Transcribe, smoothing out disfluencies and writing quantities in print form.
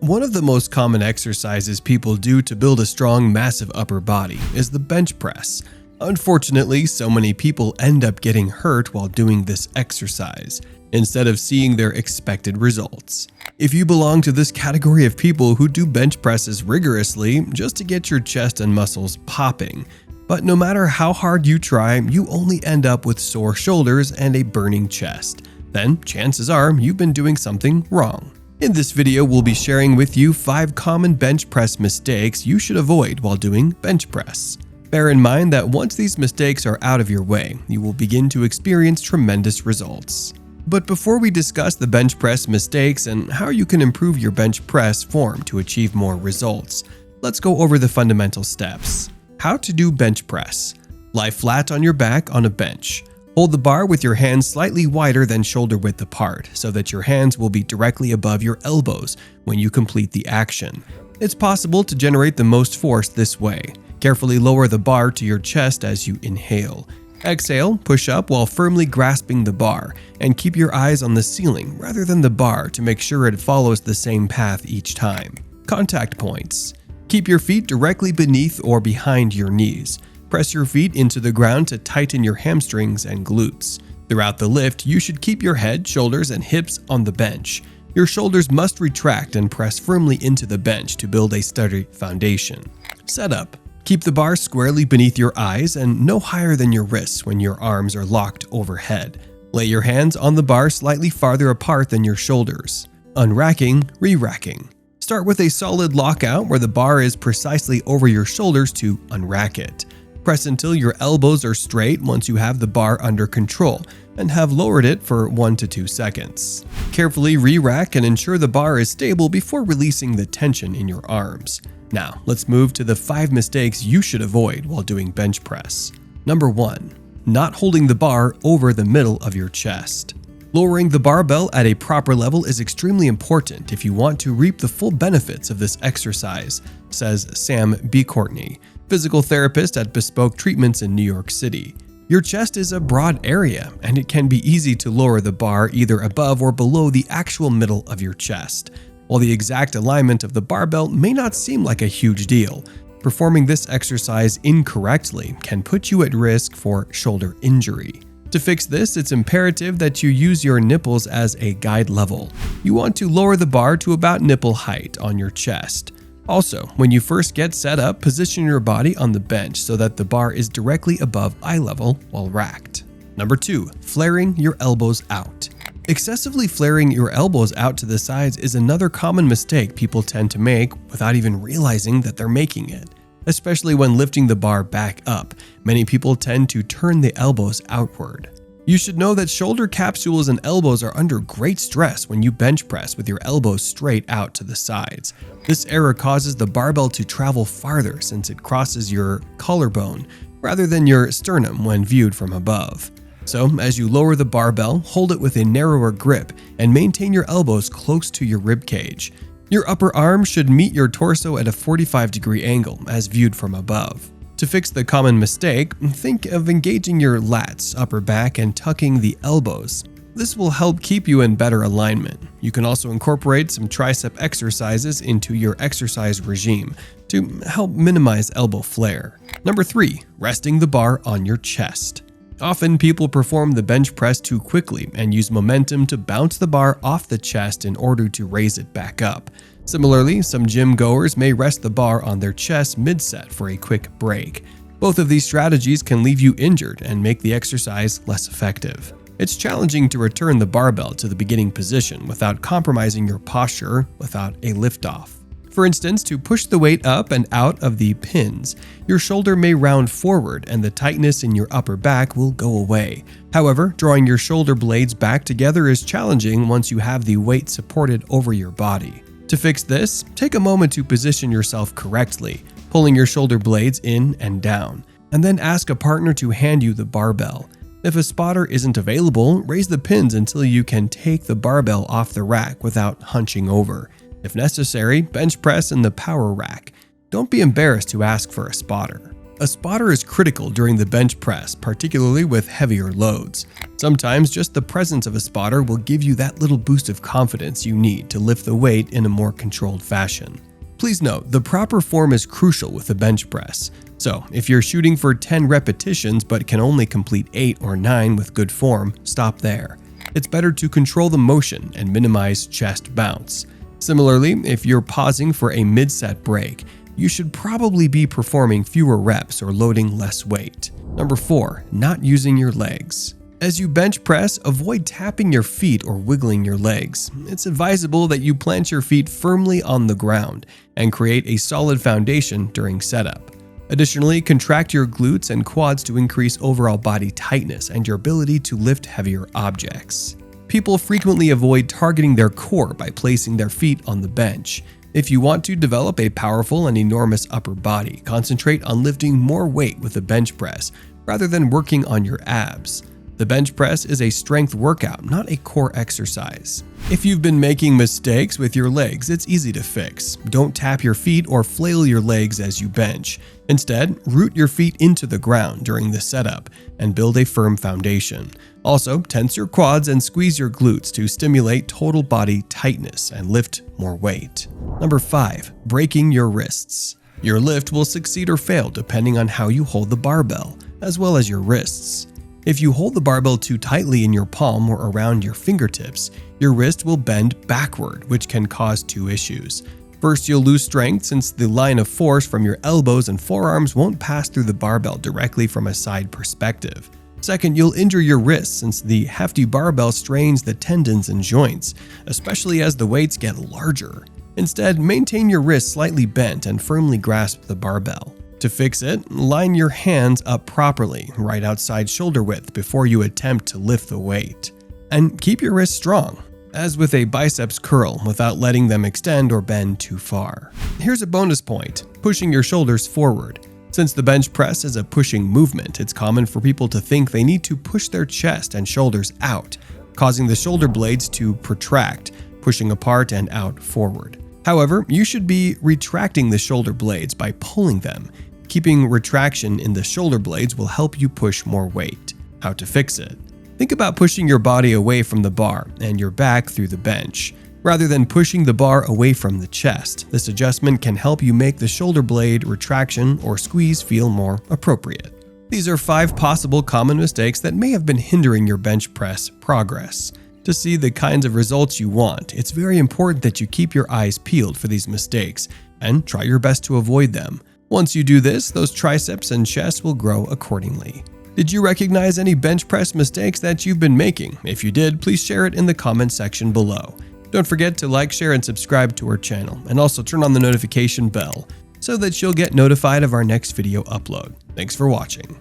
One of the most common exercises people do to build a strong, massive upper body is the bench press. Unfortunately, so many people end up getting hurt while doing this exercise, instead of seeing their expected results. If you belong to this category of people who do bench presses rigorously just to get your chest and muscles popping, but no matter how hard you try, you only end up with sore shoulders and a burning chest, then chances are you've been doing something wrong. In this video, we'll be sharing with you 5 common bench press mistakes you should avoid while doing bench press. Bear in mind that once these mistakes are out of your way, you will begin to experience tremendous results. But before we discuss the bench press mistakes and how you can improve your bench press form to achieve more results, let's go over the fundamental steps. How to do bench press. Lie flat on your back on a bench. Hold the bar with your hands slightly wider than shoulder width apart so that your hands will be directly above your elbows when you complete the action. It's possible to generate the most force this way. Carefully lower the bar to your chest as you inhale. Exhale, push up while firmly grasping the bar, and keep your eyes on the ceiling rather than the bar to make sure it follows the same path each time. Contact points. Keep your feet directly beneath or behind your knees. Press your feet into the ground to tighten your hamstrings and glutes. Throughout the lift, you should keep your head, shoulders, and hips on the bench. Your shoulders must retract and press firmly into the bench to build a sturdy foundation. Setup. Keep the bar squarely beneath your eyes and no higher than your wrists when your arms are locked overhead. Lay your hands on the bar slightly farther apart than your shoulders. Unracking, re-racking. Start with a solid lockout where the bar is precisely over your shoulders to unrack it. Press until your elbows are straight once you have the bar under control and have lowered it for 1 to 2 seconds. Carefully re-rack and ensure the bar is stable before releasing the tension in your arms. Now, let's move to the 5 mistakes you should avoid while doing bench press. Number 1. Not holding the bar over the middle of your chest. Lowering the barbell at a proper level is extremely important if you want to reap the full benefits of this exercise, says Sam B. Courtney, physical therapist at Bespoke Treatments in New York City. Your chest is a broad area, and it can be easy to lower the bar either above or below the actual middle of your chest. While the exact alignment of the barbell may not seem like a huge deal, performing this exercise incorrectly can put you at risk for shoulder injury. To fix this, it's imperative that you use your nipples as a guide level. You want to lower the bar to about nipple height on your chest. Also, when you first get set up, position your body on the bench so that the bar is directly above eye level while racked. Number 2. Flaring your elbows out. Excessively flaring your elbows out to the sides is another common mistake people tend to make without even realizing that they're making it. Especially when lifting the bar back up, many people tend to turn the elbows outward. You should know that shoulder capsules and elbows are under great stress when you bench press with your elbows straight out to the sides. This error causes the barbell to travel farther since it crosses your collarbone rather than your sternum when viewed from above. So, as you lower the barbell, hold it with a narrower grip and maintain your elbows close to your rib cage. Your upper arm should meet your torso at a 45-degree angle as viewed from above. To fix the common mistake, think of engaging your lats, upper back, and tucking the elbows. This will help keep you in better alignment. You can also incorporate some tricep exercises into your exercise regime to help minimize elbow flare. Number 3. Resting the bar on your chest. Often people perform the bench press too quickly and use momentum to bounce the bar off the chest in order to raise it back up. Similarly, some gym goers may rest the bar on their chest mid-set for a quick break. Both of these strategies can leave you injured and make the exercise less effective. It's challenging to return the barbell to the beginning position without compromising your posture without a liftoff. For instance, to push the weight up and out of the pins, your shoulder may round forward and the tightness in your upper back will go away. However, drawing your shoulder blades back together is challenging once you have the weight supported over your body. To fix this, take a moment to position yourself correctly, pulling your shoulder blades in and down, and then ask a partner to hand you the barbell. If a spotter isn't available, raise the pins until you can take the barbell off the rack without hunching over. If necessary, bench press in the power rack. Don't be embarrassed to ask for a spotter. A spotter is critical during the bench press, particularly with heavier loads. Sometimes just the presence of a spotter will give you that little boost of confidence you need to lift the weight in a more controlled fashion. Please note, the proper form is crucial with the bench press. So, if you're shooting for 10 repetitions but can only complete 8 or 9 with good form, stop there. It's better to control the motion and minimize chest bounce. Similarly, if you're pausing for a mid-set break, you should probably be performing fewer reps or loading less weight. Number 4. Not using your legs. As you bench press, avoid tapping your feet or wiggling your legs. It's advisable that you plant your feet firmly on the ground and create a solid foundation during setup. Additionally, contract your glutes and quads to increase overall body tightness and your ability to lift heavier objects. People frequently avoid targeting their core by placing their feet on the bench. If you want to develop a powerful and enormous upper body, concentrate on lifting more weight with a bench press rather than working on your abs. The bench press is a strength workout, not a core exercise. If you've been making mistakes with your legs, it's easy to fix. Don't tap your feet or flail your legs as you bench. Instead, root your feet into the ground during the setup and build a firm foundation. Also, tense your quads and squeeze your glutes to stimulate total body tightness and lift more weight. Number 5. Breaking your wrists. Your lift will succeed or fail depending on how you hold the barbell, as well as your wrists. If you hold the barbell too tightly in your palm or around your fingertips, your wrist will bend backward, which can cause 2 issues. First, you'll lose strength since the line of force from your elbows and forearms won't pass through the barbell directly from a side perspective. Second, you'll injure your wrists since the hefty barbell strains the tendons and joints, especially as the weights get larger. Instead, maintain your wrists slightly bent and firmly grasp the barbell. To fix it, line your hands up properly, right outside shoulder width before you attempt to lift the weight. And keep your wrists strong, as with a biceps curl, without letting them extend or bend too far. Here's a bonus point: pushing your shoulders forward. Since the bench press is a pushing movement, it's common for people to think they need to push their chest and shoulders out, causing the shoulder blades to protract, pushing apart and out forward. However, you should be retracting the shoulder blades by pulling them. Keeping retraction in the shoulder blades will help you push more weight. How to fix it? Think about pushing your body away from the bar and your back through the bench, rather than pushing the bar away from the chest. This adjustment can help you make the shoulder blade retraction or squeeze feel more appropriate. These are 5 possible common mistakes that may have been hindering your bench press progress. To see the kinds of results you want, it's very important that you keep your eyes peeled for these mistakes and try your best to avoid them. Once you do this, those triceps and chest will grow accordingly. Did you recognize any bench press mistakes that you've been making? If you did, please share it in the comment section below. Don't forget to like, share, and subscribe to our channel, and also turn on the notification bell so that you'll get notified of our next video upload. Thanks for watching.